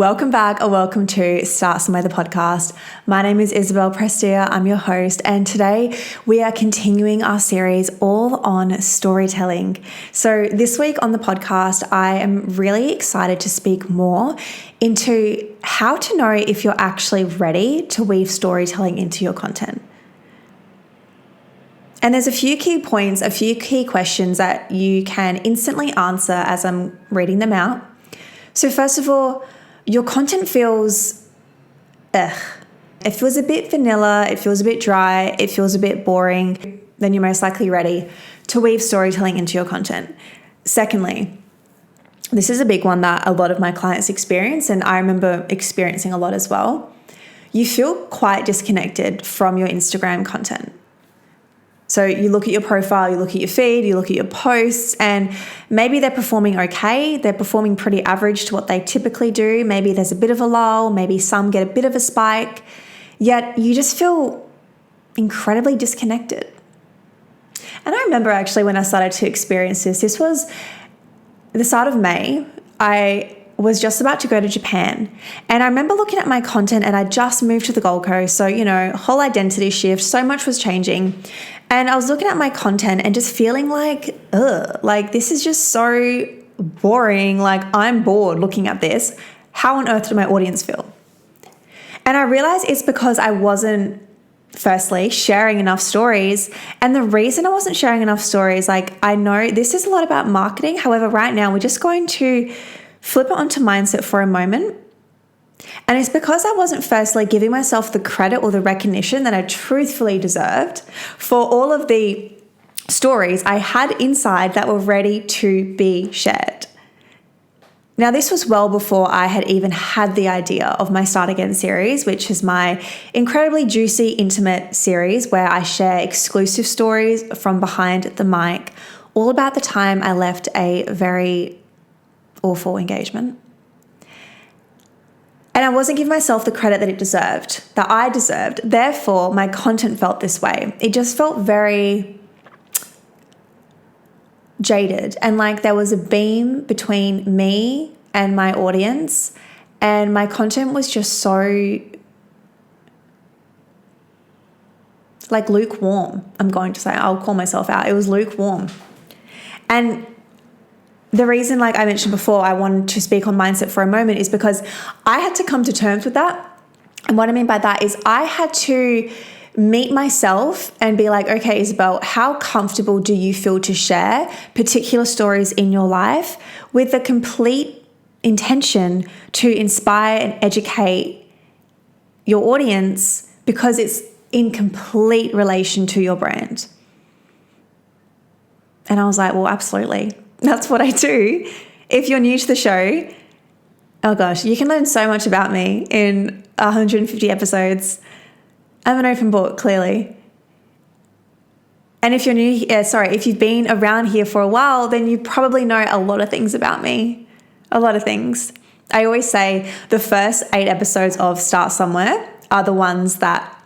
Welcome back or welcome to Start Somewhere, the podcast. My name is Isabel Prestia. I'm your host, and today we are continuing our series all on storytelling. So this week on the podcast, I am really excited to speak more into how to know if you're actually ready to weave storytelling into your content. And there's a few key points, a few key questions that you can instantly answer as I'm reading them out. So first of all, your content feels It feels a bit vanilla, it feels a bit dry, it feels a bit boring, then you're most likely ready to weave storytelling into your content. Secondly, this is a big one that a lot of my clients experience, and I remember experiencing a lot as well. You feel quite disconnected from your Instagram content. So you look at your profile, you look at your feed, you look at your posts, and maybe they're performing okay. They're performing pretty average to what they typically do. Maybe there's a bit of a lull. Maybe some get a bit of a spike. Yet you just feel incredibly disconnected. And I remember actually when I started to experience this was the start of May. I was just about to go to Japan. And I remember looking at my content, and I just moved to the Gold Coast. So, whole identity shift, so much was changing. And I was looking at my content and just feeling like this is just so boring. Like, I'm bored looking at this. How on earth did my audience feel? And I realized it's because I wasn't, firstly, sharing enough stories. And the reason I wasn't sharing enough stories, I know this is a lot about marketing. However, right now we're just going to flip it onto mindset for a moment. And it's because I wasn't firstly giving myself the credit or the recognition that I truthfully deserved for all of the stories I had inside that were ready to be shared. Now, this was well before I had even had the idea of my Start Again series, which is my incredibly juicy, intimate series where I share exclusive stories from behind the mic, all about the time I left a very awful engagement. And I wasn't giving myself the credit that I deserved. Therefore, my content felt this way. It just felt very jaded, and like there was a beam between me and my audience, and my content was just so lukewarm. I'm going to say, I'll call myself out. It was lukewarm. And the reason, I mentioned before, I wanted to speak on mindset for a moment is because I had to come to terms with that. And what I mean by that is I had to meet myself and be like, okay, Isabel, how comfortable do you feel to share particular stories in your life with the complete intention to inspire and educate your audience because it's in complete relation to your brand? And I was like, well, absolutely. That's what I do. If you're new to the show, oh gosh, you can learn so much about me in 150 episodes. I'm an open book, clearly. And if you're new, if you've been around here for a while, then you probably know a lot of things about me. A lot of things. I always say the first 8 episodes of Start Somewhere are the ones that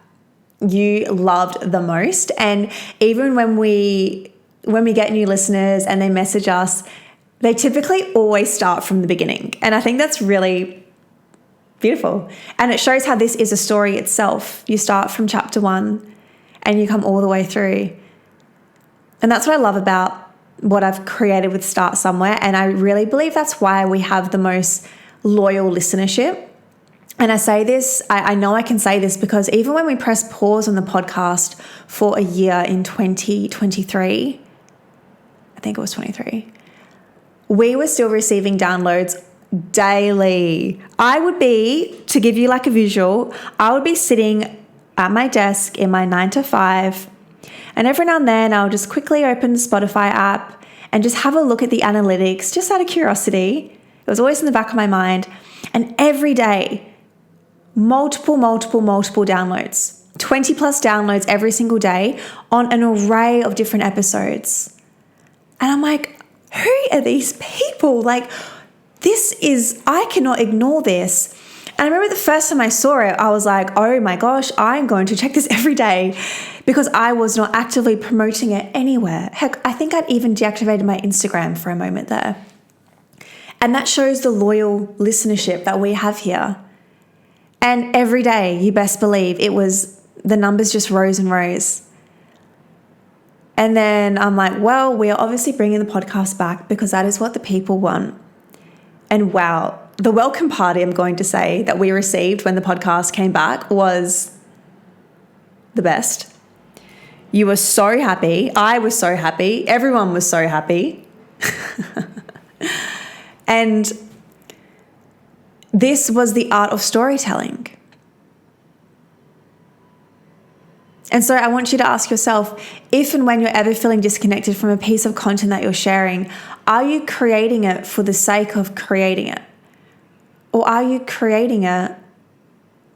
you loved the most. And even when we get new listeners and they message us, they typically always start from the beginning. And I think that's really beautiful. And it shows how this is a story itself. You start from chapter 1 and you come all the way through. And that's what I love about what I've created with Start Somewhere. And I really believe that's why we have the most loyal listenership. And I say this, I know I can say this because even when we press pause on the podcast for a year in 2023, I think it was 23, we were still receiving downloads daily. I would be, to give you a visual, I would be sitting at my desk in my 9 to 5, and every now and then I'll just quickly open the Spotify app and just have a look at the analytics, just out of curiosity. It was always in the back of my mind. And every day, multiple downloads, 20 plus downloads every single day on an array of different episodes. And I'm like, who are these people? I cannot ignore this. And I remember the first time I saw it, I was like, oh my gosh, I'm going to check this every day because I was not actively promoting it anywhere. Heck, I think I'd even deactivated my Instagram for a moment there. And that shows the loyal listenership that we have here. And every day, you best believe the numbers just rose and rose. And then I'm like, well, we are obviously bringing the podcast back because that is what the people want. And wow, the welcome party, I'm going to say, that we received when the podcast came back was the best. You were so happy. I was so happy. Everyone was so happy. And this was the art of storytelling. And so I want you to ask yourself, if and when you're ever feeling disconnected from a piece of content that you're sharing, are you creating it for the sake of creating it? Or are you creating it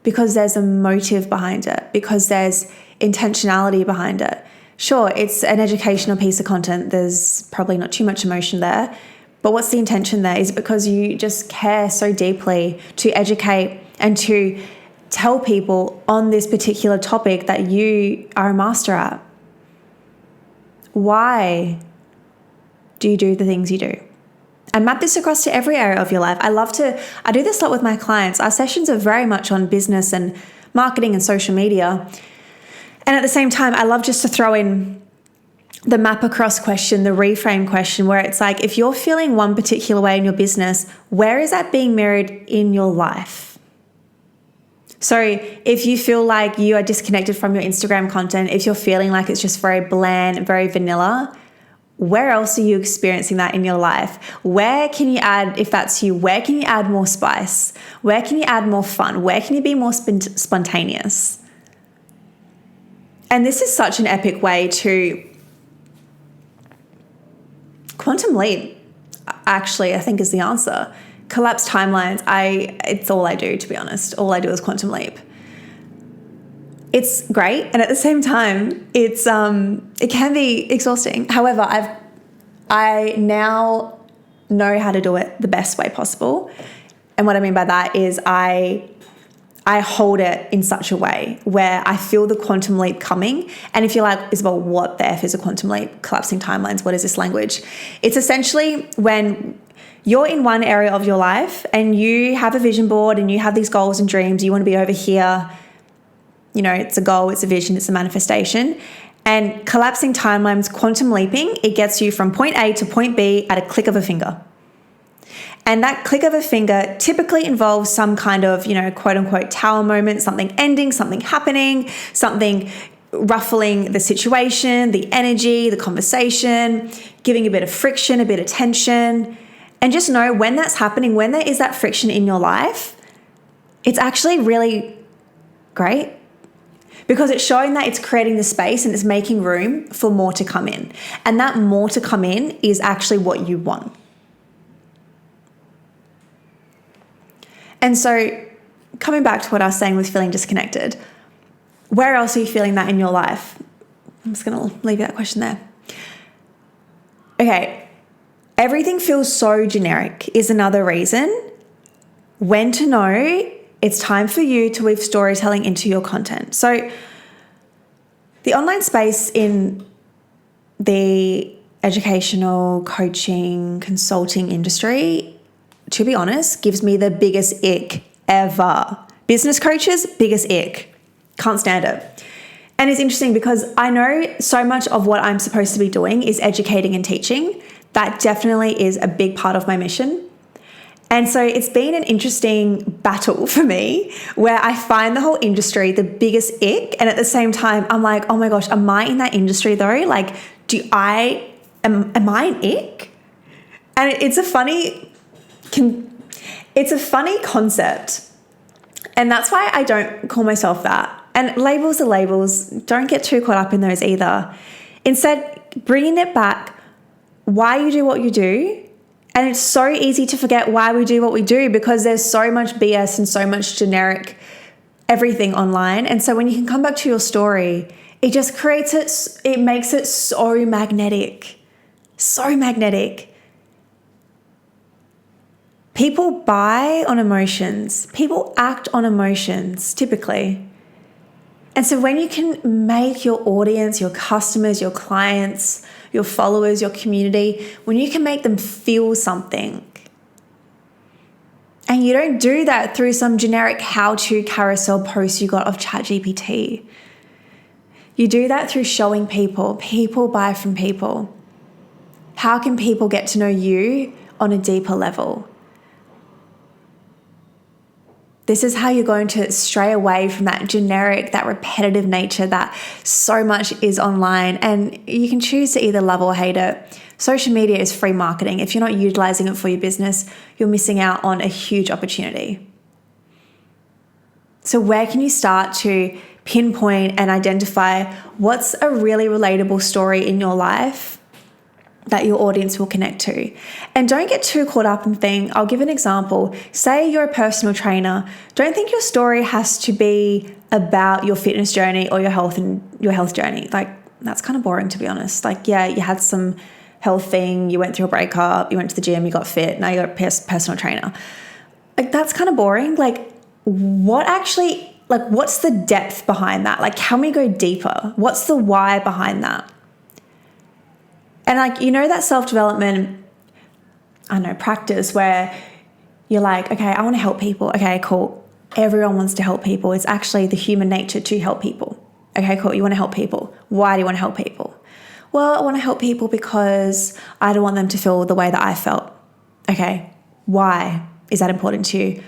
because there's a motive behind it, because there's intentionality behind it? Sure, it's an educational piece of content. There's probably not too much emotion there. But what's the intention there? Is it because you just care so deeply to educate and to tell people on this particular topic that you are a master at? Why do you do the things you do? And map this across to every area of your life. I do this a lot with my clients. Our sessions are very much on business and marketing and social media. And at the same time, I love just to throw in the map across question, the reframe question, where it's like, if you're feeling one particular way in your business, where is that being mirrored in your life? So if you feel like you are disconnected from your Instagram content, if you're feeling like it's just very bland, very vanilla, where else are you experiencing that in your life? Where can you add, if that's you, where can you add more spice? Where can you add more fun? Where can you be more spontaneous? And this is such an epic way to quantum leap, actually, I think is the answer. Collapse timelines. It's all I do, to be honest. All I do is quantum leap. It's great, and at the same time, it can be exhausting. However, I now know how to do it the best way possible. And what I mean by that is I hold it in such a way where I feel the quantum leap coming. And if you're like, Isabel, what the F is a quantum leap? Collapsing timelines, what is this language? It's essentially when you're in one area of your life and you have a vision board and you have these goals and dreams, you want to be over here. You know, it's a goal, it's a vision, it's a manifestation. And collapsing timelines, quantum leaping, it gets you from point A to point B at a click of a finger. And that click of a finger typically involves some kind of, quote unquote tower moment, something ending, something happening, something ruffling the situation, the energy, the conversation, giving a bit of friction, a bit of tension. And just know when that's happening, when there is that friction in your life, it's actually really great because it's showing that it's creating the space and it's making room for more to come in. And that more to come in is actually what you want. And so coming back to what I was saying with feeling disconnected, where else are you feeling that in your life? I'm just going to leave that question there. Okay. Everything feels so generic is another reason when to know it's time for you to weave storytelling into your content. So the online space in the educational, coaching, consulting industry, to be honest, gives me the biggest ick ever. Business coaches, biggest ick. Can't stand it. And it's interesting because I know so much of what I'm supposed to be doing is educating and teaching. That definitely is a big part of my mission. And so it's been an interesting battle for me where I find the whole industry the biggest ick. And at the same time, I'm like, oh my gosh, am I in that industry though? Like, am I an ick? And it's a funny concept. And that's why I don't call myself that. And labels are labels. Don't get too caught up in those either. Instead, bringing it back, why you do what you do. And it's so easy to forget why we do what we do because there's so much BS and so much generic everything online. And so when you can come back to your story, it just it makes it so magnetic. So magnetic. People buy on emotions. People act on emotions, typically. And so when you can make your audience, your customers, your clients, your followers, your community, when you can make them feel something, And you don't do that through some generic how-to carousel post you got off ChatGPT. You do that through showing people. People buy from people. How can people get to know you on a deeper level? This is how you're going to stray away from that generic, that repetitive nature that so much is online. And you can choose to either love or hate it. Social media is free marketing. If you're not utilizing it for your business, you're missing out on a huge opportunity. So where can you start to pinpoint and identify what's a really relatable story in your life that your audience will connect to? And don't get too caught up and think, I'll give an example. Say you're a personal trainer. Don't think your story has to be about your fitness journey or your health journey. Like, that's kind of boring, to be honest. Like, yeah, you had some health thing, you went through a breakup, you went to the gym, you got fit, now you're a personal trainer. Like, that's kind of boring. Like, what's the depth behind that? Like, can we go deeper? What's the why behind that? And that self-development, practice where you're like, okay, I want to help people. Okay, cool. Everyone wants to help people. It's actually the human nature to help people. Okay, cool. You want to help people. Why do you want to help people? Well, I want to help people because I don't want them to feel the way that I felt. Okay, why is that important to you?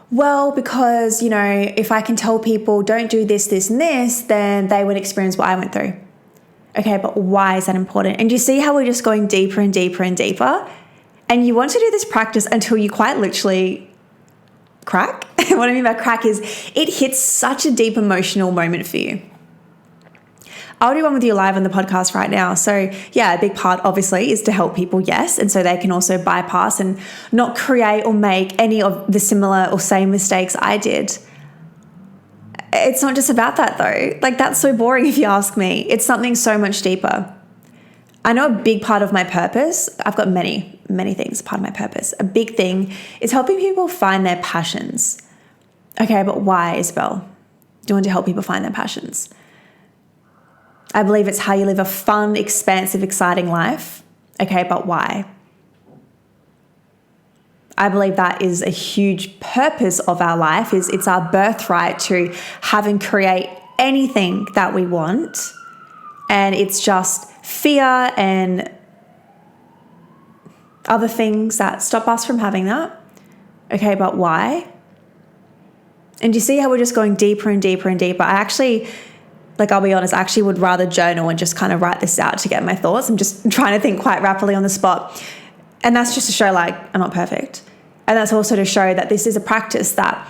Well, because, if I can tell people don't do this, this, and this, then they would experience what I went through. Okay, but why is that important? And you see how we're just going deeper and deeper and deeper? And you want to do this practice until you quite literally crack. What I mean by crack is it hits such a deep emotional moment for you. I'll do one with you live on the podcast right now. So yeah, a big part obviously is to help people, yes. And so they can also bypass and not create or make any of the similar or same mistakes I did. It's not just about that though. Like, that's so boring if you ask me. It's something so much deeper. I know a big part of my purpose, I've got many things, part of my purpose. A big thing is helping people find their passions. Okay, but why, Isabel? Do you want to help people find their passions? I believe it's how you live a fun, expansive, exciting life. Okay, but why? I believe that is a huge purpose of our life. It's our birthright to have and create anything that we want. And it's just fear and other things that stop us from having that. Okay, but why? And you see how we're just going deeper and deeper and deeper? I'll be honest, I actually would rather journal and just kind of write this out to get my thoughts. I'm just trying to think quite rapidly on the spot. And that's just to show I'm not perfect. And that's also to show that this is a practice that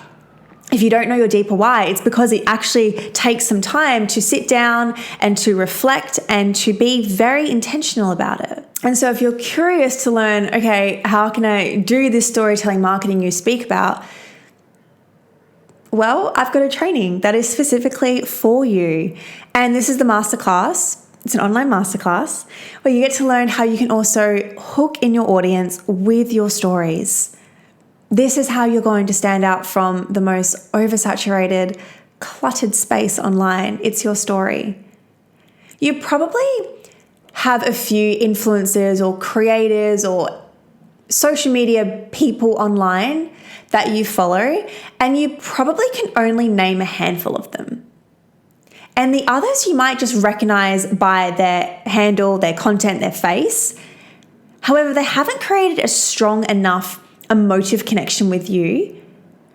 if you don't know your deeper why, it's because it actually takes some time to sit down and to reflect and to be very intentional about it. And so if you're curious to learn, okay, how can I do this storytelling marketing you speak about? Well, I've got a training that is specifically for you. And this is the masterclass. It's an online masterclass where you get to learn how you can also hook in your audience with your stories. This is how you're going to stand out from the most oversaturated, cluttered space online. It's your story. You probably have a few influencers or creators or social media people online that you follow, and you probably can only name a handful of them. And the others you might just recognize by their handle, their content, their face. However, they haven't created a strong enough emotive connection with you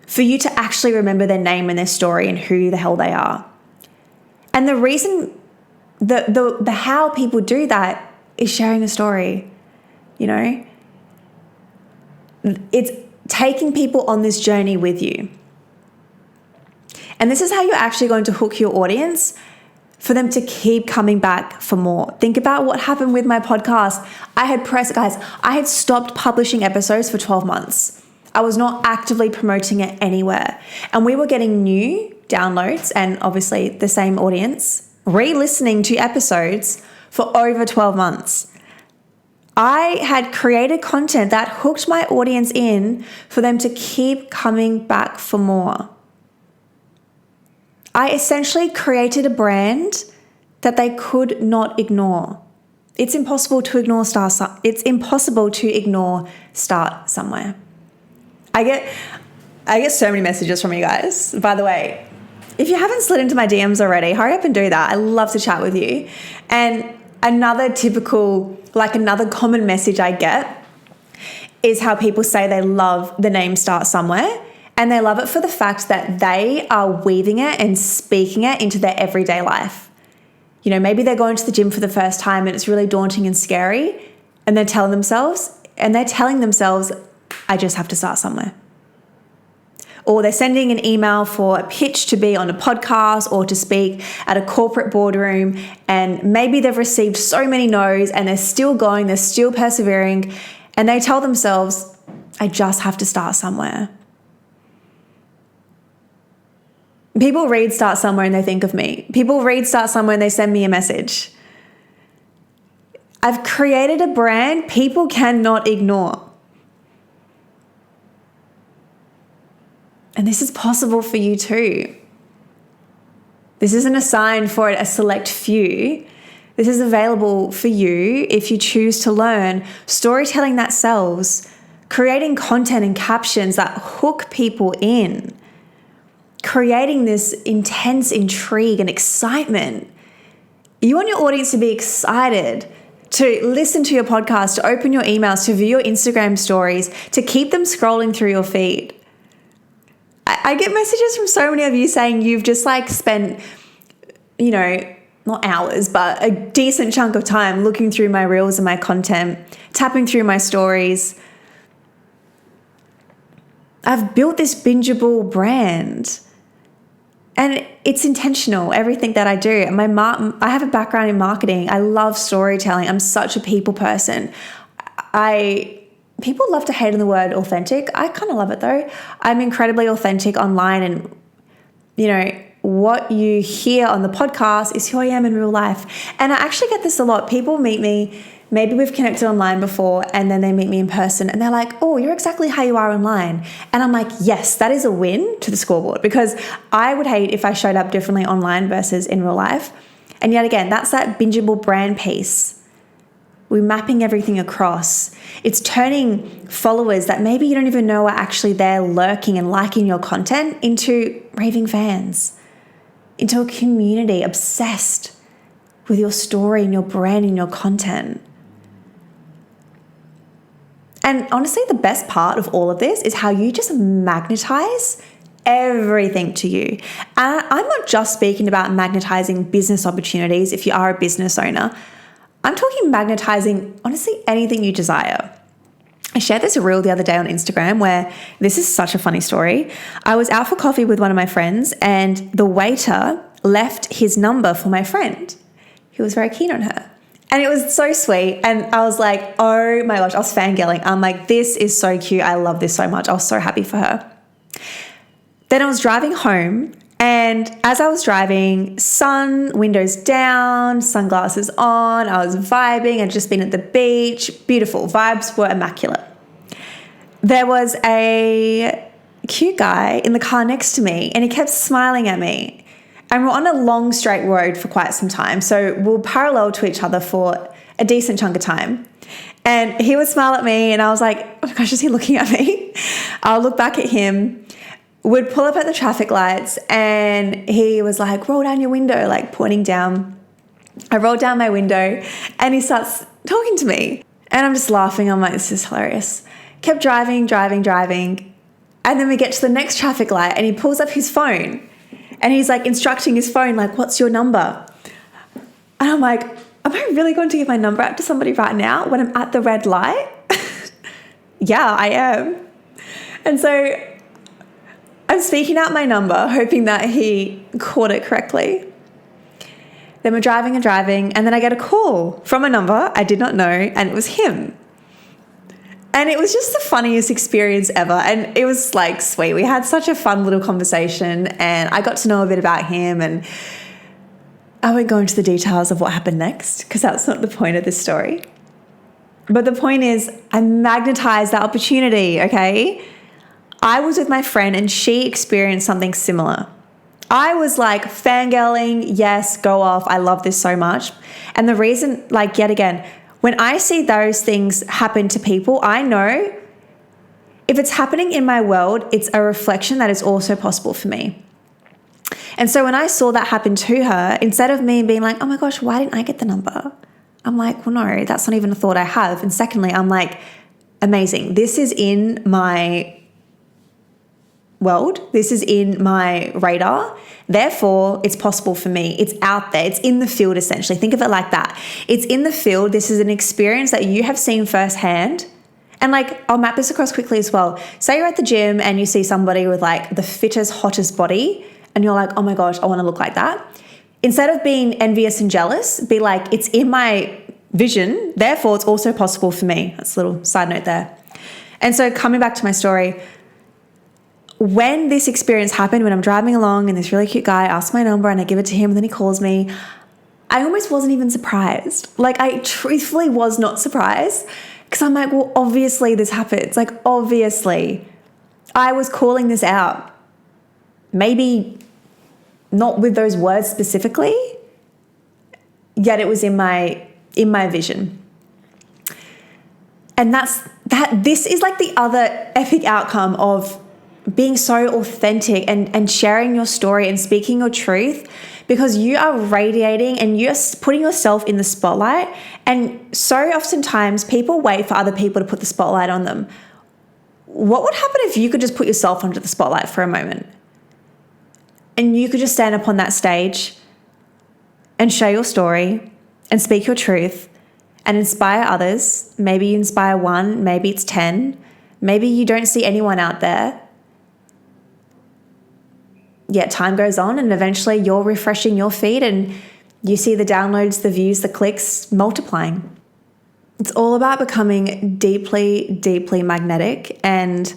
for you to actually remember their name and their story and who the hell they are. And the reason, the how people do that is sharing a story, It's taking people on this journey with you. And this is how you're actually going to hook your audience for them to keep coming back for more. Think about what happened with my podcast. I had stopped publishing episodes for 12 months. I was not actively promoting it anywhere. And we were getting new downloads and obviously the same audience re-listening to episodes for over 12 months. I had created content that hooked my audience in for them to keep coming back for more. I essentially created a brand that they could not ignore. It's impossible to ignore start somewhere. I get so many messages from you guys. By the way, if you haven't slid into my DMs already, hurry up and do that. I love to chat with you. And another common message I get is how people say they love the name Start Somewhere, and they love it for the fact that they are weaving it and speaking it into their everyday life. You know, maybe they're going to the gym for the first time and it's really daunting and scary, and they're telling themselves, I just have to start somewhere. Or they're sending an email for a pitch to be on a podcast or to speak at a corporate boardroom, and maybe they've received so many no's and they're still going, they're still persevering, and they tell themselves, I just have to start somewhere. People read Start Somewhere and they think of me. People read Start Somewhere and they send me a message. I've created a brand people cannot ignore. And this is possible for you too. This isn't assigned for a select few. This is available for you if you choose to learn storytelling that sells, creating content and captions that hook people in, creating this intense intrigue and excitement. You want your audience to be excited to listen to your podcast, to open your emails, to view your Instagram stories, to keep them scrolling through your feed. I get messages from so many of you saying you've just spent, not hours, but a decent chunk of time looking through my reels and my content, tapping through my stories. I've built this Bingeable brand, and it's intentional, everything that I do. I have a background in marketing. I love storytelling. I'm such a people person. People love to hate on the word authentic. I kind of love it though. I'm incredibly authentic online, and what you hear on the podcast is who I am in real life. And I actually get this a lot. People meet me, maybe we've connected online before, and then they meet me in person and they're like, oh, you're exactly how you are online. And I'm like, yes, that is a win to the scoreboard, because I would hate if I showed up differently online versus in real life. And yet again, that's that Bingeable brand piece. We're mapping everything across. It's turning followers that maybe you don't even know are actually there lurking and liking your content into raving fans, into a community obsessed with your story and your brand and your content. And honestly, the best part of all of this is how you just magnetize everything to you. And I'm not just speaking about magnetizing business opportunities if you are a business owner. I'm talking magnetizing, honestly, anything you desire. I shared this reel the other day on Instagram where this is such a funny story. I was out for coffee with one of my friends, and the waiter left his number for my friend. He was very keen on her. And it was so sweet. And I was like, oh my gosh, I was fangirling. I'm like, this is so cute. I love this so much. I was so happy for her. Then I was driving home, and as I was driving, windows down, sunglasses on, I was vibing. I'd just been at the beach. Beautiful. Vibes were immaculate. There was a cute guy in the car next to me, and he kept smiling at me. And we're on a long straight road for quite some time, so we'll parallel to each other for a decent chunk of time. And he would smile at me, and I was like, oh my gosh, is he looking at me? I'll look back at him. Would pull up at the traffic lights, and he was like, roll down your window, like pointing down. I rolled down my window, and he starts talking to me, and I'm just laughing. I'm like, this is hilarious. Kept driving. And then we get to the next traffic light, and he pulls up his phone, and he's like instructing his phone, like, what's your number? And I'm like, am I really going to give my number out to somebody right now when I'm at the red light? Yeah, I am. And so I'm speaking out my number, hoping that he caught it correctly. Then we're driving, and then I get a call from a number I did not know, and it was him. And it was just the funniest experience ever. And it was like sweet. We had such a fun little conversation, and I got to know a bit about him, and I won't go into the details of what happened next because that's not the point of this story. But the point is, I magnetized that opportunity, okay? I was with my friend and she experienced something similar. I was like fangirling, yes, go off. I love this so much. And the reason, yet again, when I see those things happen to people, I know If it's happening in my world, it's a reflection that is also possible for me. And so when I saw that happen to her, instead of me being like, oh my gosh, why didn't I get the number? I'm like, well, no, that's not even a thought I have. And secondly, I'm like, amazing. This is in my world. This is in my radar. Therefore, it's possible for me. It's out there. It's in the field, essentially. Think of it like that. It's in the field. This is an experience that you have seen firsthand. And like, I'll map this across quickly as well. Say you're at the gym and you see somebody with like the fittest, hottest body, and you're like, oh my gosh, I want to look like that. Instead of being envious and jealous, be like, it's in my vision. Therefore, it's also possible for me. That's a little side note there. And so coming back to my story, when this experience happened, when I'm driving along and this really cute guy asks my number and I give it to him and then he calls me, I almost wasn't even surprised. Like, I truthfully was not surprised because I'm like, well, obviously this happens. Like, obviously I was calling this out. Maybe not with those words specifically, yet it was in my vision. And this is like the other epic outcome of being so authentic and sharing your story and speaking your truth, because you are radiating and you're putting yourself in the spotlight. And so oftentimes people wait for other people to put the spotlight on them. What would happen if you could just put yourself under the spotlight for a moment? And you could just stand up on that stage and share your story and speak your truth and inspire others. Maybe you inspire one, maybe it's 10. Maybe you don't see anyone out there. Yet time goes on and eventually you're refreshing your feed and you see the downloads, the views, the clicks multiplying. It's all about becoming deeply, deeply magnetic, and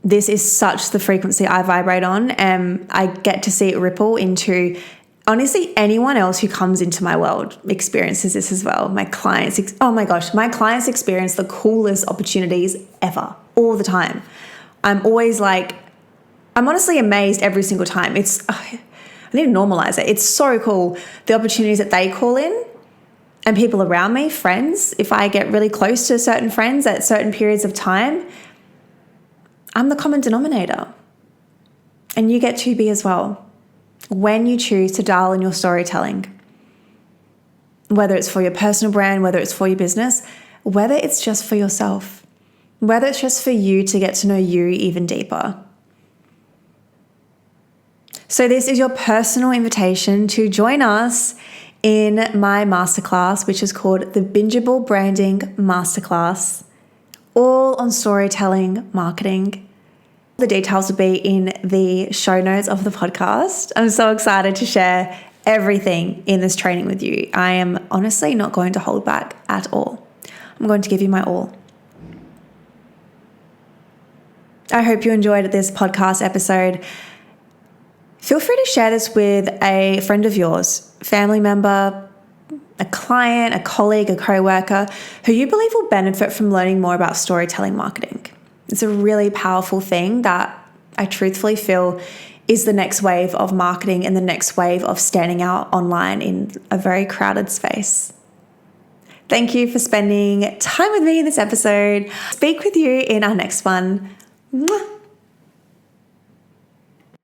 this is such the frequency I vibrate on, and I get to see it ripple into, honestly, anyone else who comes into my world experiences this as well. My clients, oh my gosh, my clients experience the coolest opportunities ever, all the time. I'm always like, I'm honestly amazed every single time. I need to normalize it. It's so cool, the opportunities that they call in, and people around me, friends, if I get really close to certain friends at certain periods of time, I'm the common denominator. And you get to be as well when you choose to dial in your storytelling. Whether it's for your personal brand, whether it's for your business, whether it's just for yourself, whether it's just for you to get to know you even deeper. So this is your personal invitation to join us in my masterclass, which is called the Bingeable Branding Masterclass, all on storytelling marketing. The details will be in the show notes of the podcast. I'm so excited to share everything in this training with you. I am honestly not going to hold back at all. I'm going to give you my all. I hope you enjoyed this podcast episode. Feel free to share this with a friend of yours, family member, a client, a colleague, a coworker who you believe will benefit from learning more about storytelling marketing. It's a really powerful thing that I truthfully feel is the next wave of marketing and the next wave of standing out online in a very crowded space. Thank you for spending time with me in this episode. Speak with you in our next one. Mwah.